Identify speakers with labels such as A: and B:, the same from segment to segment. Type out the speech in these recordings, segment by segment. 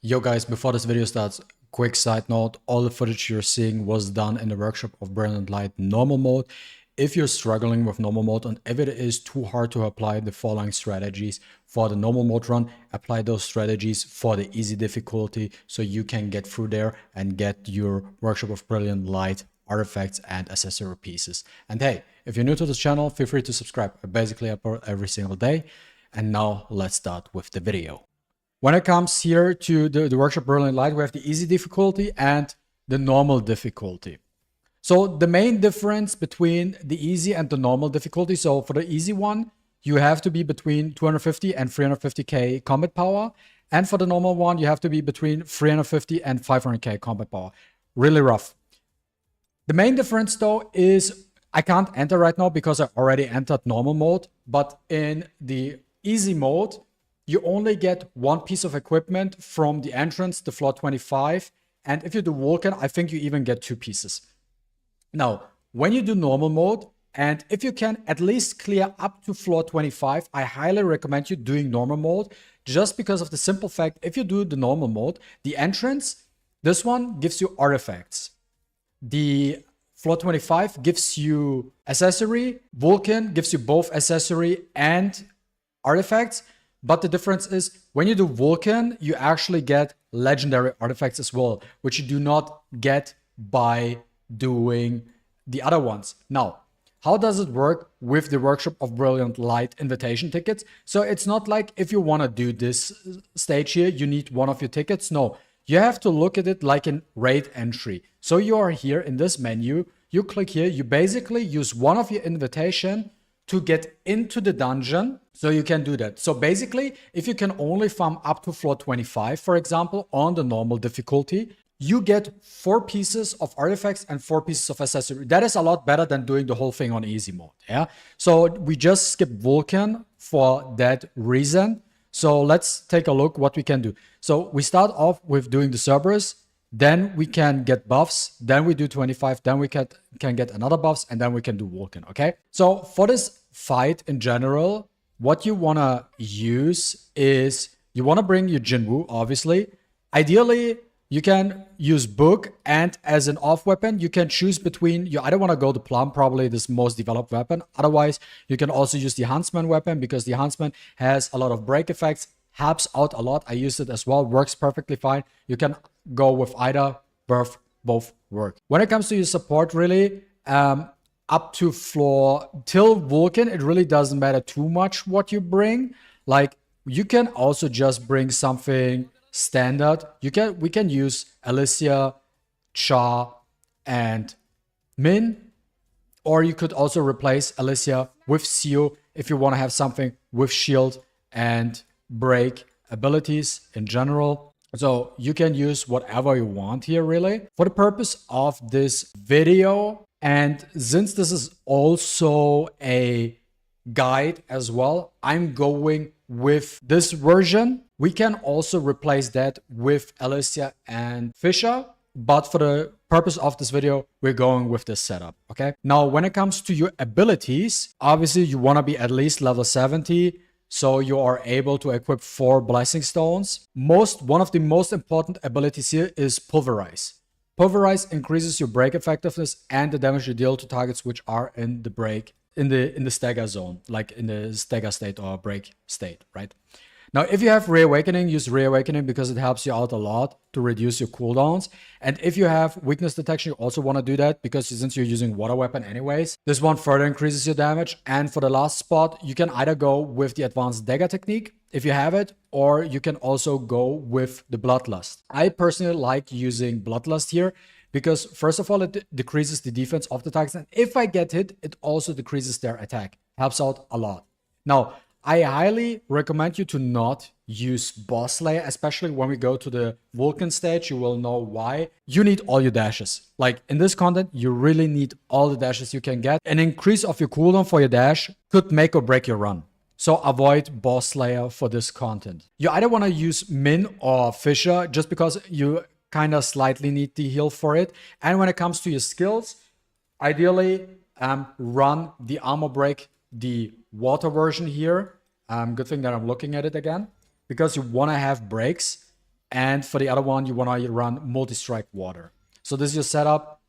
A: Yo guys, before this video starts, quick side note, all the footage you're seeing was done in the workshop of Brilliant Light normal mode. If you're struggling with normal mode and if it is too hard to apply the following strategies for the normal mode run, apply those strategies for the easy difficulty so you can get through there and get your workshop of Brilliant Light artifacts and accessory pieces. And hey, if you're new to this channel, feel free to subscribe. I basically upload every single day. And now let's start with the video. When it comes here to the workshop Brilliant Light, we have the easy difficulty and the normal difficulty. So the main difference between the easy and the normal difficulty, so for the easy one, you have to be between 250 and 350k combat power. And for the normal one, you have to be between 350 and 500k combat power. Really rough. The main difference though is I can't enter right now because I already entered normal mode, but in the easy mode, you only get one piece of equipment from the entrance, the floor 25. And if you do Vulcan, I think you even get two pieces. Now, when you do normal mode, and if you can at least clear up to floor 25, I highly recommend you doing normal mode, just because of the simple fact, if you do the normal mode, the entrance, this one gives you artifacts. The floor 25 gives you accessory, Vulcan gives you both accessory and artifacts. But the difference is when you do Vulcan, you actually get legendary artifacts as well, which you do not get by doing the other ones. Now, how does it work with the Workshop of Brilliant Light invitation tickets? So it's not like if you want to do this stage here, you need one of your tickets. No, you have to look at it like in raid entry. So you are here in this menu, you click here, you basically use one of your invitation to get into the dungeon, so you can do that. So basically, if you can only farm up to floor 25, for example, on the normal difficulty, you get 4 pieces of artifacts and 4 pieces of accessory. That is a lot better than doing the whole thing on easy mode, yeah? So we just skip Vulcan for that reason. So let's take a look what we can do. So we start off with doing the Cerbus, then we can get buffs, then we do 25, then we can get another buffs, and then we can do Vulcan, okay? So for this fight in general, what you want to use is you want to bring your Jinwoo, obviously. Ideally, you can use Book, and as an off weapon, you can choose between, you either want to go to Plum, probably this most developed weapon. Otherwise, you can also use the Huntsman weapon because the Huntsman has a lot of break effects, helps out a lot. I use it as well, works perfectly fine. You can go with either, both work. When it comes to your support, really, up to floor till Vulcan, it really doesn't matter too much what you bring. Like you can also just bring something standard. We can use Alicia, Cha, and Min, or you could also replace Alicia with Seo if you want to have something with shield and break abilities in general. So you can use whatever you want here, really. For the purpose of this video, and since this is also a guide as well, I'm going with this version. We can also replace that with Alicia and Fisher, but for the purpose of this video, we're going with this setup, okay? Now, when it comes to your abilities, obviously you want to be at least level 70, so you are able to equip 4 blessing stones. One of the most important abilities here is Pulverize. Pulverize increases your break effectiveness and the damage you deal to targets which are in the break, in the stagger zone, like in the stagger state or break state, right? Now, if you have Reawakening, use Reawakening because it helps you out a lot to reduce your cooldowns. And if you have Weakness Detection, you also want to do that because since you're using Water Weapon anyways, this one further increases your damage. And for the last spot, you can either go with the Advanced Dagger technique, if you have it, or you can also go with the Bloodlust. I personally like using Bloodlust here because first of all, it decreases the defense of the targets. And if I get hit, it also decreases their attack. Helps out a lot. Now, I highly recommend you to not use Boss Slayer, especially when we go to the Vulcan stage. You will know why. You need all your dashes. Like in this content, you really need all the dashes you can get. An increase of your cooldown for your dash could make or break your run. So avoid Boss Slayer for this content. You either want to use Min or Fisher just because you kind of slightly need the heal for it. And when it comes to your skills, ideally run the Armor Break, the water version here. Good thing that I'm looking at it again, because you want to have breaks And for the other one, you want to run multi-strike water. So this is your setup,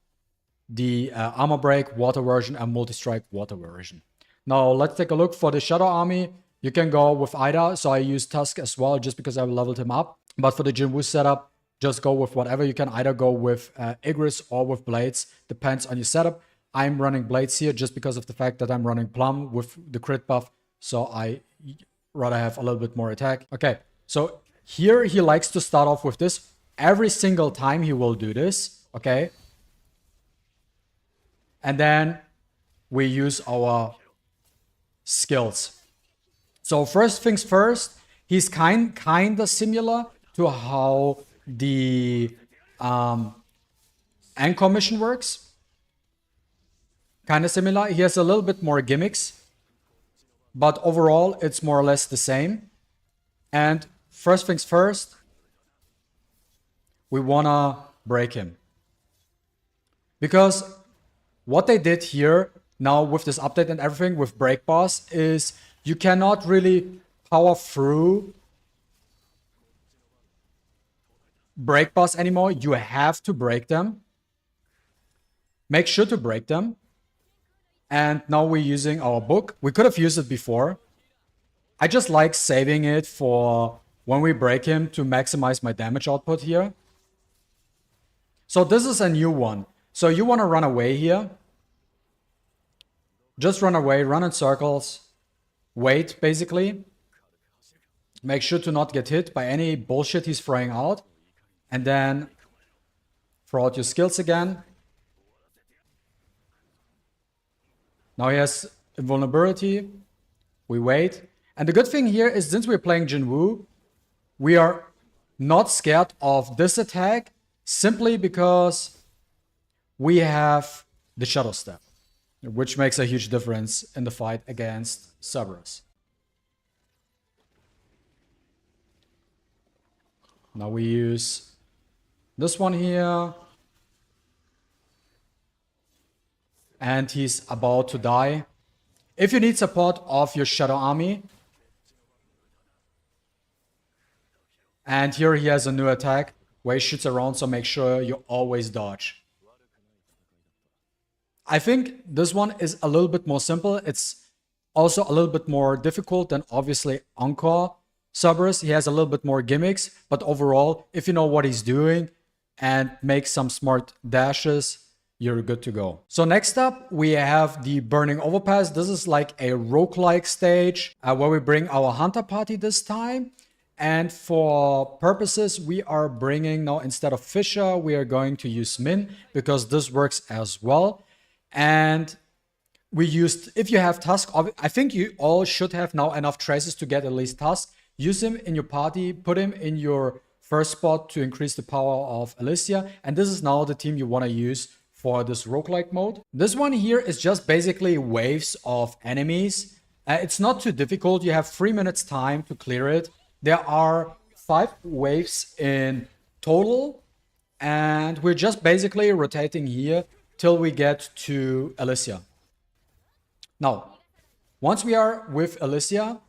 A: the armor break water version and multi-strike water version. Now let's take a look for the Shadow Army. You can go with either. So I use Tusk as well just because I leveled him up. But for the Jinwoo setup, just go with whatever. You can either go with Igris or with Blades. Depends on your setup. I'm running Blades here just because of the fact that I'm running Plum with the crit buff. So I rather have a little bit more attack. Okay, so here he likes to start off with this. Every single time he will do this, okay? And then we use our skills. So first things first, he's kind of similar to how the Anchor mission works. Kind of similar. He has a little bit more gimmicks, but overall it's more or less the same. And first things first, we wanna break him. Because what they did here now with this update and everything with Break Boss is you cannot really power through Break Boss anymore. You have to break them. Make sure to break them. And now we're using our book. We could have used it before. I just like saving it for when we break him to maximize my damage output here. So this is a new one. So you want to run away here. Just run away, run in circles. Wait, basically. Make sure to not get hit by any bullshit he's throwing out. And then throw out your skills again. Now he has invulnerability. We wait. And the good thing here is since we're playing Jinwoo, we are not scared of this attack simply because we have the Shadow Step, which makes a huge difference in the fight against Cerberus. Now we use this one here. And he's about to die. If you need support of your Shadow Army, and here he has a new attack where he shoots around, so make sure you always dodge. I think this one is a little bit more simple. It's also a little bit more difficult than obviously Encore Cerberus. He has a little bit more gimmicks, but overall, if you know what he's doing and make some smart dashes, you're good to go. So next up, we have the Burning Overpass. This is like a roguelike stage where we bring our Hunter party this time. And for purposes, we are bringing now, instead of Fisher, we are going to use Min because this works as well. And we used, if you have Tusk, I think you all should have now enough traces to get at least Tusk. Use him in your party, put him in your first spot to increase the power of Alicia. And this is now the team you want to use for this roguelike mode. This one here is just basically waves of enemies. It's not too difficult. You have 3 minutes time to clear it. There are 5 waves in total. And we're just basically rotating here till we get to Alicia. Now, once we are with Alicia,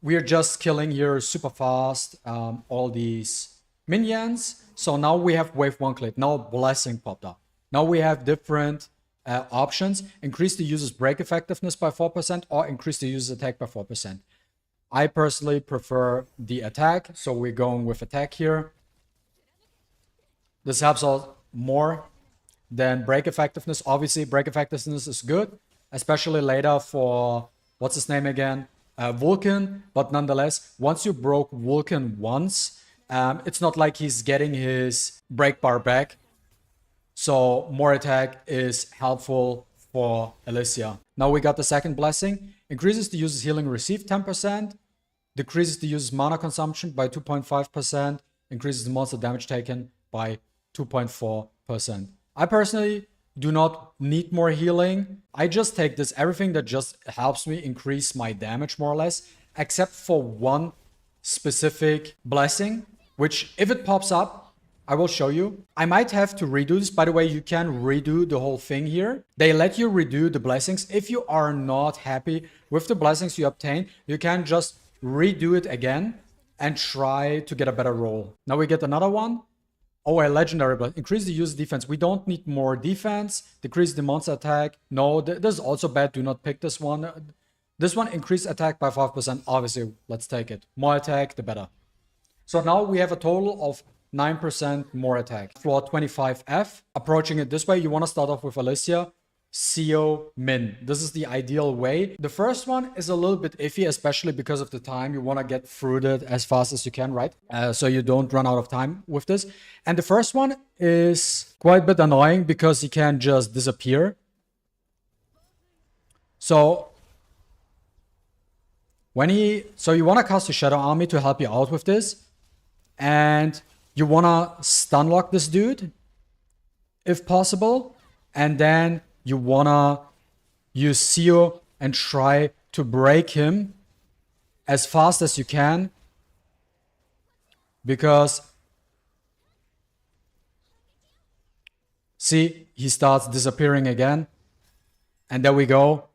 A: we are just killing here super fast all these minions. So now we have wave 1 cleared. Now Blessing popped up. Now we have different options. Increase the user's break effectiveness by 4% or increase the user's attack by 4%. I personally prefer the attack, so we're going with attack here. This helps out more than break effectiveness. Obviously, break effectiveness is good, especially later for, what's his name again? Vulcan. But nonetheless, once you broke Vulcan once, it's not like he's getting his break bar back. So more attack is helpful for Alicia. Now we got the second blessing. Increases the user's healing received 10%. Decreases the user's mana consumption by 2.5%. Increases the monster damage taken by 2.4%. I personally do not need more healing. I just take this, everything that just helps me increase my damage more or less. Except for one specific blessing, which if it pops up, I will show you. I might have to redo this. By the way, you can redo the whole thing here. They let you redo the blessings. If you are not happy with the blessings you obtain, you can just redo it again. and try to get a better roll. Now we get another one. Oh, a legendary, but increase the user defense. We don't need more defense. Decrease the monster attack. No, this is also bad. Do not pick this one. This one increase attack by 5%. Obviously, let's take it. More attack, the better. So now we have a total of 9% more attack. Floor 25F. Approaching it this way, you want to start off with Alicia. CO min. This is the ideal way. The first one is a little bit iffy, especially because of the time. You want to get through it as fast as you can, right? So you don't run out of time with this. And the first one is quite a bit annoying because he can just disappear. So you want to cast your Shadow Army to help you out with this. And you want to stun lock this dude, if possible. And then you wanna use Seo and try to break him as fast as you can, because see, he starts disappearing again. And there we go.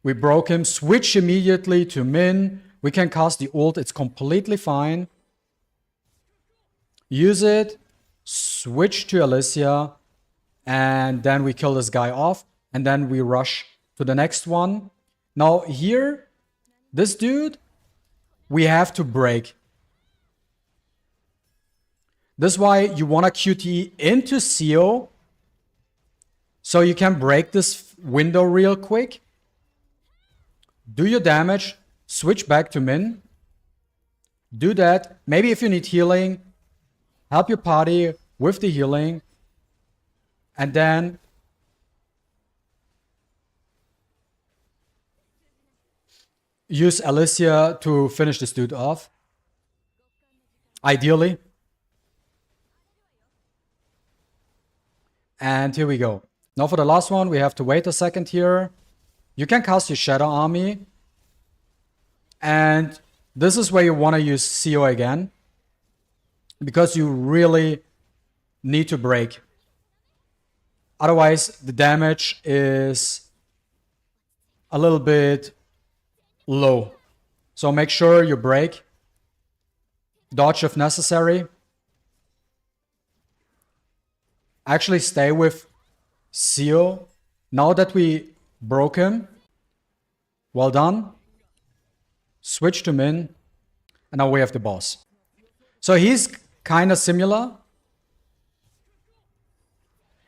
A: We broke him. Switch immediately to Min. We can cast the ult. It's completely fine. Use it. Switch to Alicia. And then we kill this guy off. And then we rush to the next one. Now here, this dude, we have to break. This is why you want to QTE into Seo, so you can break this window real quick. Do your damage. Switch back to Min. Do that. Maybe if you need healing, help your party with the healing. And then use Alicia to finish this dude off. Ideally. And here we go. Now for the last one, we have to wait a second here. You can cast your Shadow Army. And this is where you want to use Seo again, because you really need to break. Otherwise, the damage is a little bit low. So make sure you break. Dodge if necessary. Actually stay with Seo. Now that we broke him, well done. Switch to Min. And now we have the boss. So he's kind of similar.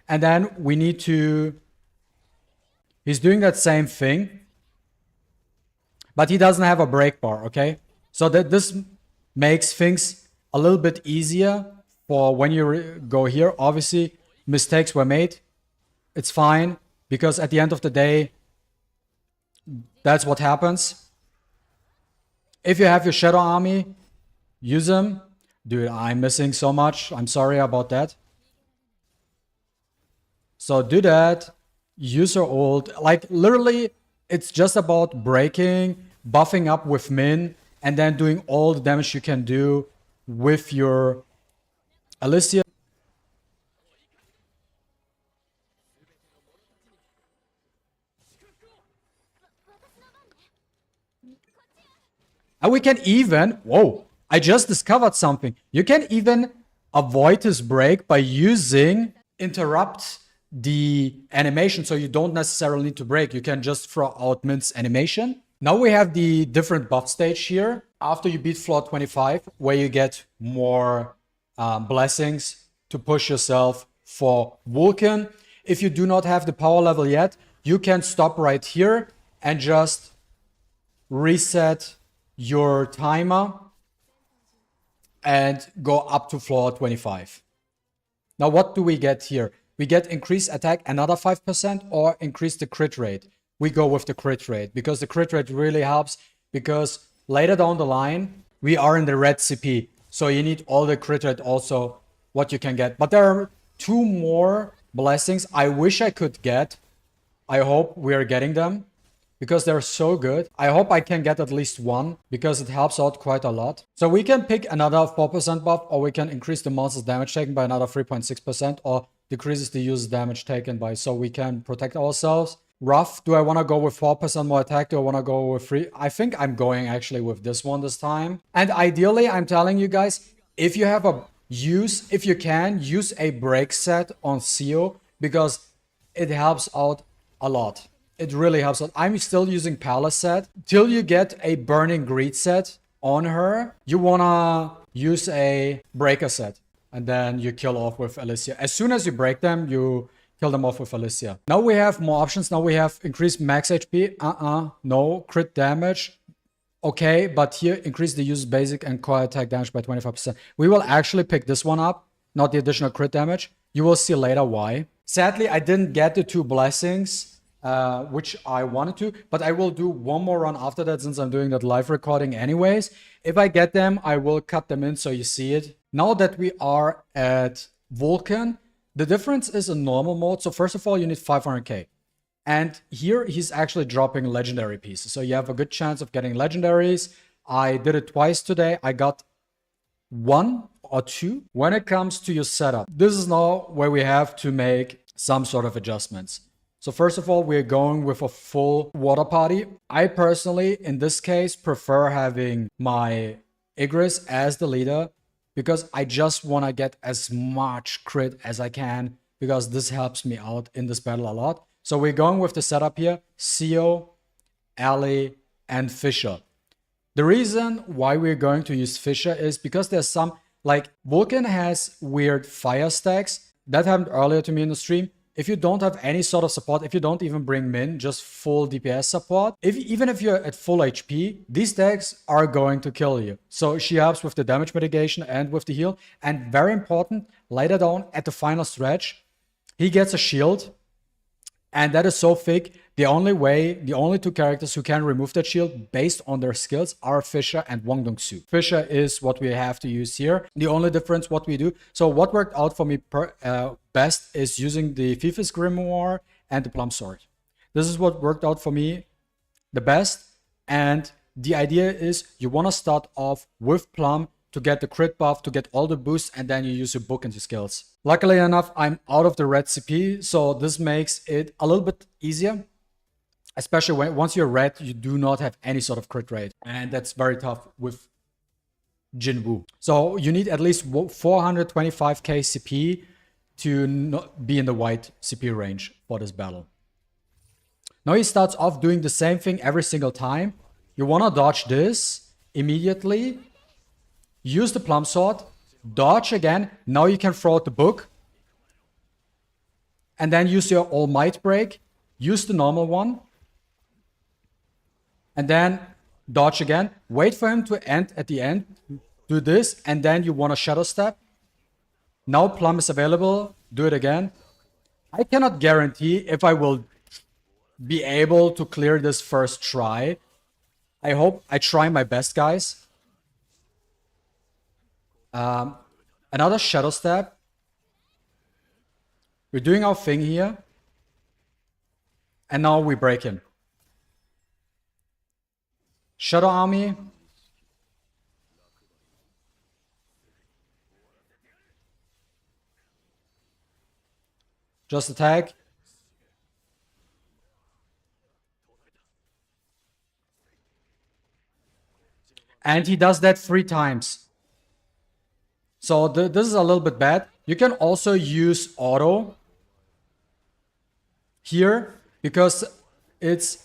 A: And then we need to... He's doing that same thing. But he doesn't have a break bar, okay? So that this makes things a little bit easier for when you go here. Obviously, mistakes were made. It's fine, because at the end of the day, that's what happens. If you have your Shadow Army, use them. Dude, I'm missing so much. I'm sorry about that. So do that. Use your ult. Like, literally, it's just about breaking, buffing up with Min, and then doing all the damage you can do with your Alicia. And we can even... Whoa! I just discovered something. You can even avoid his break by using interrupt the animation, so you don't necessarily need to break. You can just throw out Min's animation. Now we have the different buff stage here. After you beat floor 25, where you get more blessings to push yourself for Vulcan. If you do not have the power level yet, you can stop right here and just reset your timer and go up to floor 25. Now what do we get here? We get increased attack another 5% or increase the crit rate. We go with the crit rate because the crit rate really helps, because later down the line we are in the red CP. So you need all the crit rate also what you can get. But there are 2 more blessings I wish I could get. I hope we are getting them, because they're so good. I hope I can get at least one, because it helps out quite a lot. So we can pick another 4% buff, or we can increase the monster's damage taken by another 3.6%, or decreases the user's damage taken by, so we can protect ourselves. rough. Do I want to go with 4% more attack? Do I want to go with 3? I think I'm going actually with this one this time. And ideally, I'm telling you guys, if you have if you can, use a break set on Theo because it helps out a lot. It really helps out. I'm still using Palace set. Till you get a Burning Greed set on her, you want to use a Breaker set. And then you kill off with Alicia. As soon as you break them, you kill them off with Alicia. Now we have more options. Now we have increased max HP. No. Crit damage. Okay, but here increase the user's basic and core attack damage by 25%. We will actually pick this one up, not the additional crit damage. You will see later why. Sadly, I didn't get the 2 blessings, which I wanted to, but I will do one more run after that since I'm doing that live recording anyways. If I get them, I will cut them in so you see it. Now that we are at Vulcan, the difference is in normal mode. So first of all, you need 500k. And here he's actually dropping legendary pieces. So you have a good chance of getting legendaries. I did it twice today. I got 1 or 2. When it comes to your setup, this is now where we have to make some sort of adjustments. So first of all, we're going with a full water party. I personally, in this case, prefer having my Igris as the leader because I just want to get as much crit as I can because this helps me out in this battle a lot. So we're going with the setup here, Theo, Ali, and Fisher. The reason why we're going to use Fisher is because there's some, like Vulcan has weird fire stacks. That happened earlier to me in the stream. If you don't have any sort of support, if you don't even bring Min, just full DPS support, even if you're at full HP, these stacks are going to kill you. So she helps with the damage mitigation and with the heal. And very important, later down at the final stretch, he gets a shield. And that is so thick. The only 2 characters who can remove that shield based on their skills are Fisher and Wong Dong-soo. Fisher is what we have to use here. The only difference what we do. So what worked out for me best is using the Fifis Grimoire and the Plum Sword. This is what worked out for me the best. And the idea is you want to start off with Plum to get the crit buff, to get all the boosts, and then you use your book and your skills. Luckily enough, I'm out of the red CP, so this makes it a little bit easier. Especially when once you're red, you do not have any sort of crit rate. And that's very tough with Jinwoo. So you need at least 425k CP to not be in the white CP range for this battle. Now he starts off doing the same thing every single time. You want to dodge this immediately. Use the Plum Sword, dodge again. Now you can throw out the book. And then use your All Might break. Use the normal one. And then dodge again. Wait for him to end at the end. Do this. And then you want a Shadow Step. Now Plum is available. Do it again. I cannot guarantee if I will be able to clear this first try. I hope I try my best, guys. Another Shadow Step. We're doing our thing here. And now we break him. Shadow Army. Just attack. And he does that 3 times. So this is a little bit bad. You can also use auto here because it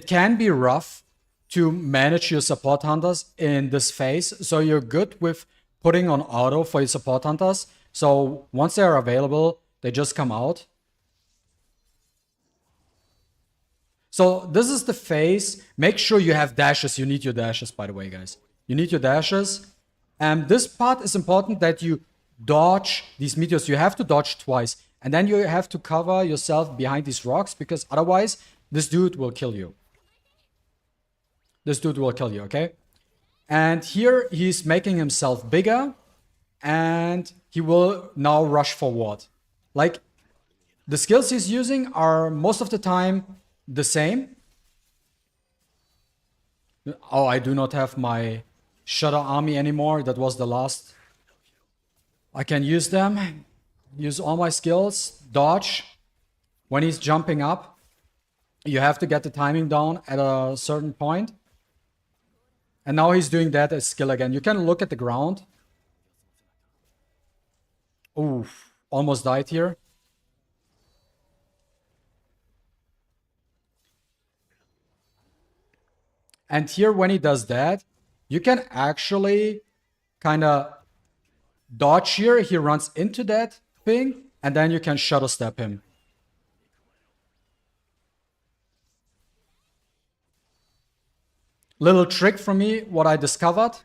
A: can be rough to manage your support hunters in this phase. So you're good with putting on auto for your support hunters. So once they are available, they just come out. So this is the phase. Make sure you have dashes. You need your dashes, by the way, guys. You need your dashes. And this part is important that you dodge these meteors. You have to dodge twice. And then you have to cover yourself behind these rocks because otherwise this dude will kill you. This dude will kill you, okay? And here he's making himself bigger and he will now rush forward. Like the skills he's using are most of the time the same. Oh, I do not have my Shadow Army anymore. That was the last. I can use them. Use all my skills. Dodge when he's jumping up. You have to get the timing down at a certain point. And now he's doing that as skill again. You can look at the ground. Oof, almost died here. And here, when he does that, you can actually kind of dodge here. He runs into that thing, and then you can shuttle step him. Little trick from me, what I discovered,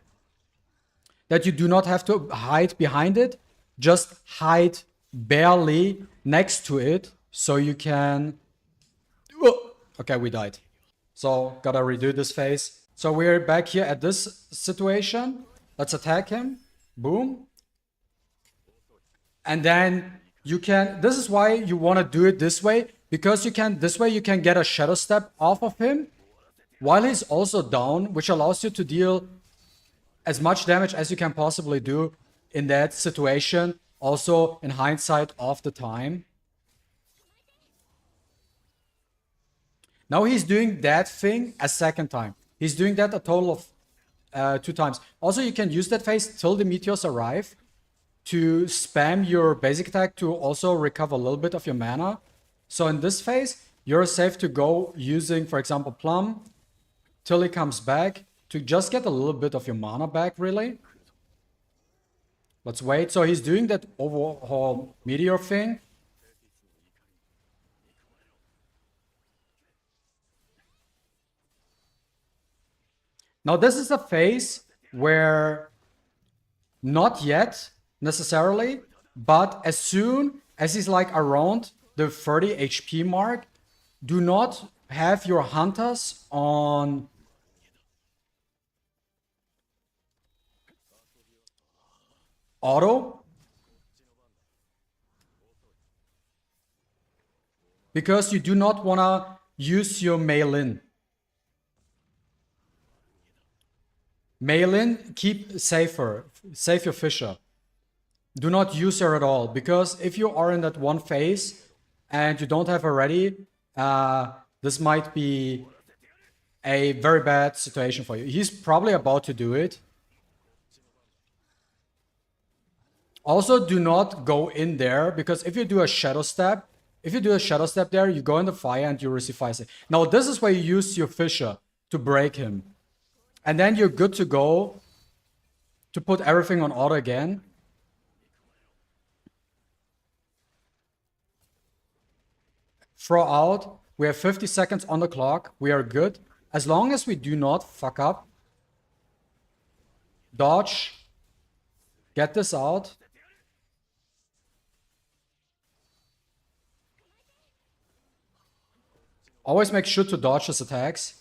A: that you do not have to hide behind it, just hide barely next to it, so you can... Okay, we died. So, gotta redo this phase. So we're back here at this situation. Let's attack him. Boom. And then you can... This is why you want to do it this way, because you can... This way you can get a shadow step off of him while he's also down, which allows you to deal as much damage as you can possibly do in that situation, also in hindsight of the time. Now he's doing that thing a second time. He's doing that a total of 2 times. Also, you can use that phase till the meteors arrive to spam your basic attack to also recover a little bit of your mana. So in this phase, you're safe to go using, for example, Plum, till he comes back, to just get a little bit of your mana back, really. Let's wait. So he's doing that overhaul meteor thing. Now this is a phase where not yet necessarily, but as soon as he's like around the 30 HP mark, do not have your hunters on auto, because you do not want to use your mail-in. Mail-in, keep safer, save your Fisher. Do not use her at all, because if you are in that one phase and you don't have her ready, this might be a very bad situation for you. He's probably about to do it. Also, do not go in there, because if you do a shadow step, there, you go in the fire and you receive fire. Now, this is where you use your Fisher to break him. And then you're good to go to put everything on auto again. Throw out. We have 50 seconds on the clock. We are good. As long as we do not fuck up. Dodge. Get this out. Always make sure to dodge his attacks.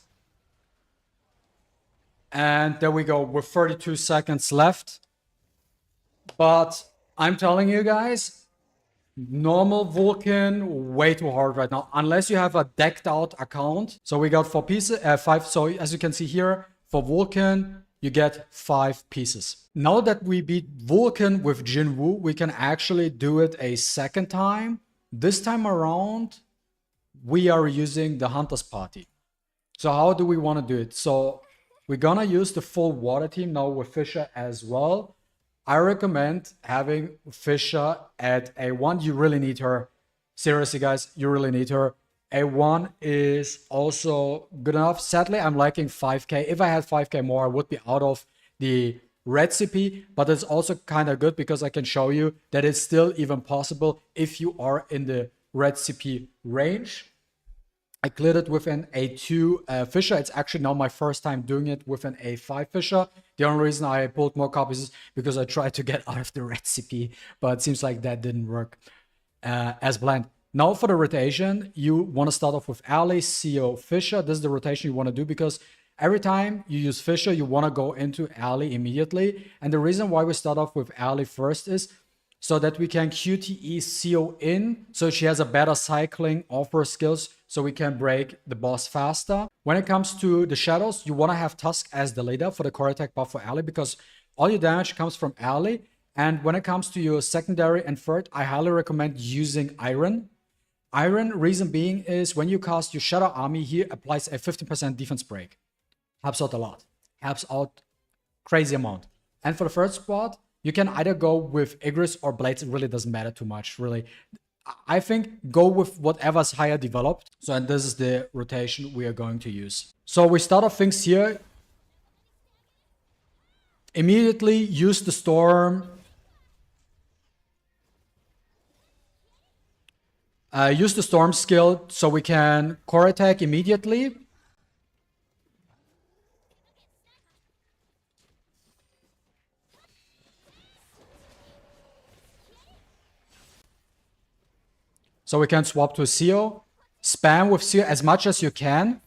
A: And there we go, with 32 seconds left. But I'm telling you guys, normal Vulcan, way too hard right now, unless you have a decked out account. So we got 4 pieces, 5. So as you can see here, for Vulcan, you get 5 pieces. Now that we beat Vulcan with Jinwoo, we can actually do it a second time. This time around, we are using the Hunter's Party. So how do we want to do it? So we're gonna use the full water team now with Fisher as well. I recommend having Fisher at A1. You really need her. Seriously, guys, you really need her. A1 is also good enough. Sadly, I'm lacking 5k. If I had 5k more, I would be out of the red CP, but it's also kind of good because I can show you that it's still even possible if you are in the red CP range. I cleared it with an A2 Fisher. It's actually now my first time doing it with an A5 Fisher. The only reason I pulled more copies is because I tried to get out of the red CP, but it seems like that didn't work as planned. Now for the rotation, you want to start off with Ali, CO, Fisher. This is the rotation you want to do because every time you use Fisher, you want to go into Ali immediately. And the reason why we start off with Ali first is so that we can QTE CO in, so she has a better cycling of her skills, so we can break the boss faster. When it comes to the shadows, you want to have Tusk as the leader for the core attack buff for Ali, because all your damage comes from Ali. And when it comes to your secondary and third, I highly recommend using Iron. Iron, reason being is when you cast your Shadow Army here, applies a 15% defense break. Helps out a lot. Helps out crazy amount. And for the first spot, you can either go with Igris or Blades. It really doesn't matter too much, really. I think go with whatever's higher developed. So, and this is the rotation we are going to use. So we start off things here. Immediately use the Storm. Use the Storm skill so we can core attack immediately. So we can swap to Seo. Spam with Seo as much as you can.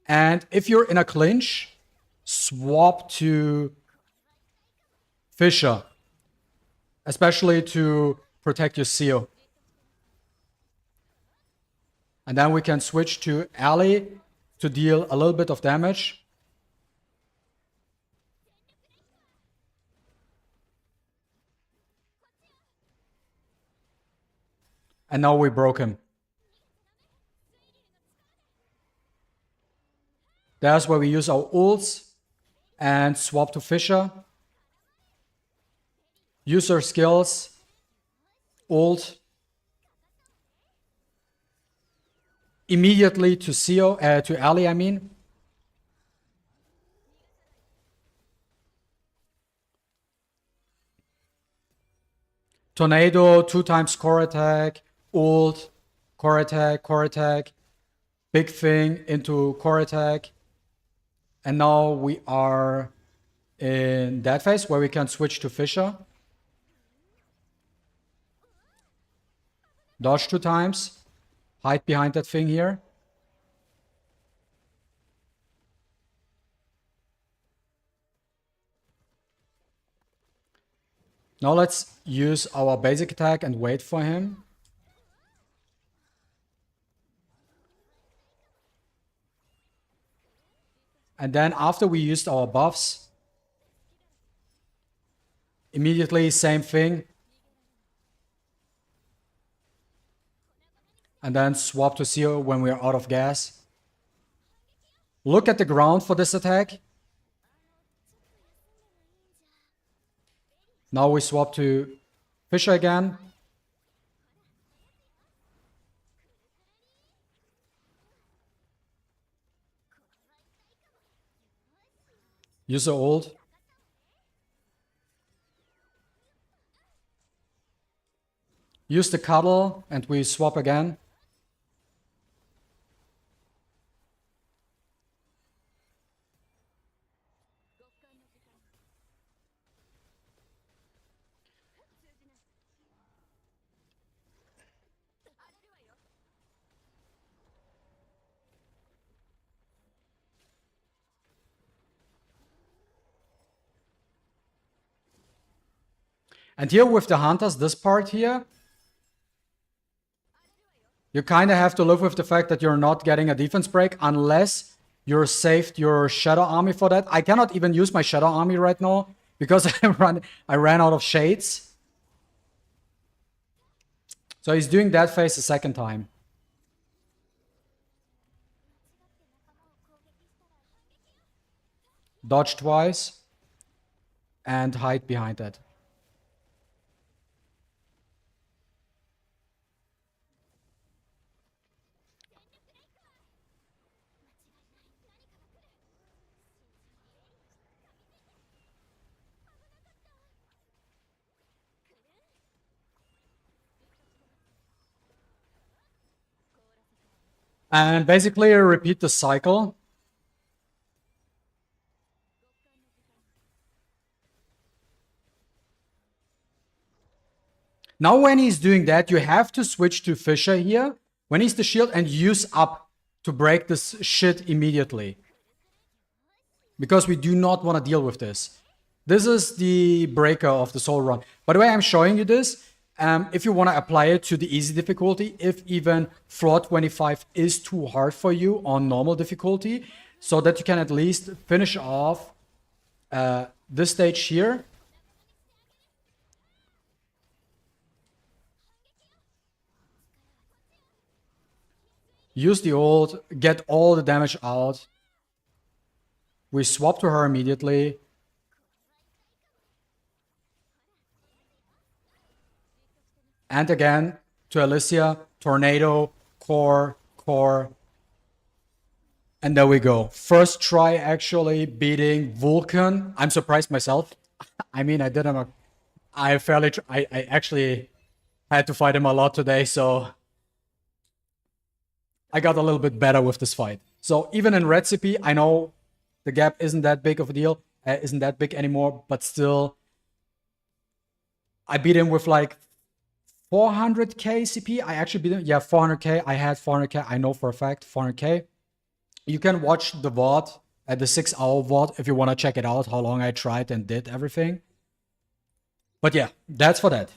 A: And if you're in a clinch, swap to Fisher. Especially to protect your Seo. And then we can switch to Ally to deal a little bit of damage. And now we broke him. That's where we use our ults and swap to Fisher. Use our skills. Ult. Immediately to Seo, to Ally, I mean. Tornado, 2 times core attack, ult, core attack, big thing into core attack. And now we are in that phase where we can switch to Fisher. Dodge 2 times. Hide behind that thing here. Now let's use our basic attack and wait for him. And then after we used our buffs, immediately same thing. And then swap to Seo when we are out of gas. Look at the ground for this attack. Now we swap to Fisher again. Use the ult. Use the cuddle and we swap again. And here with the hunters, this part here, you kind of have to live with the fact that you're not getting a defense break unless you're saved your Shadow Army for that. I cannot even use my Shadow Army right now because I ran out of shades. So he's doing that phase a second time. Dodge twice and hide behind that. And basically repeat the cycle. Now when he's doing that, you have to switch to Fisher here. When he's the shield and use up to break this shit immediately. Because we do not want to deal with this. This is the breaker of the soul run. By the way, I'm showing you this. If you want to apply it to the easy difficulty, if even floor 25 is too hard for you on normal difficulty, so that you can at least finish off this stage here. Use the ult, get all the damage out. We swap to her immediately. And again, to Alicia, Tornado, Core, Core. And there we go. First try actually beating Vulcan. I'm surprised myself. I mean, I did him I actually had to fight him a lot today, so I got a little bit better with this fight. So even in red CP, I know the gap isn't that big of a deal, isn't that big anymore, but still, I beat him with like 400k CP. I actually beat him, yeah, 400k. I had 400k. I know for a fact 400k. You can watch the VOD at the 6-hour VOD if you want to check it out, how long I tried and did everything. But yeah, that's for that.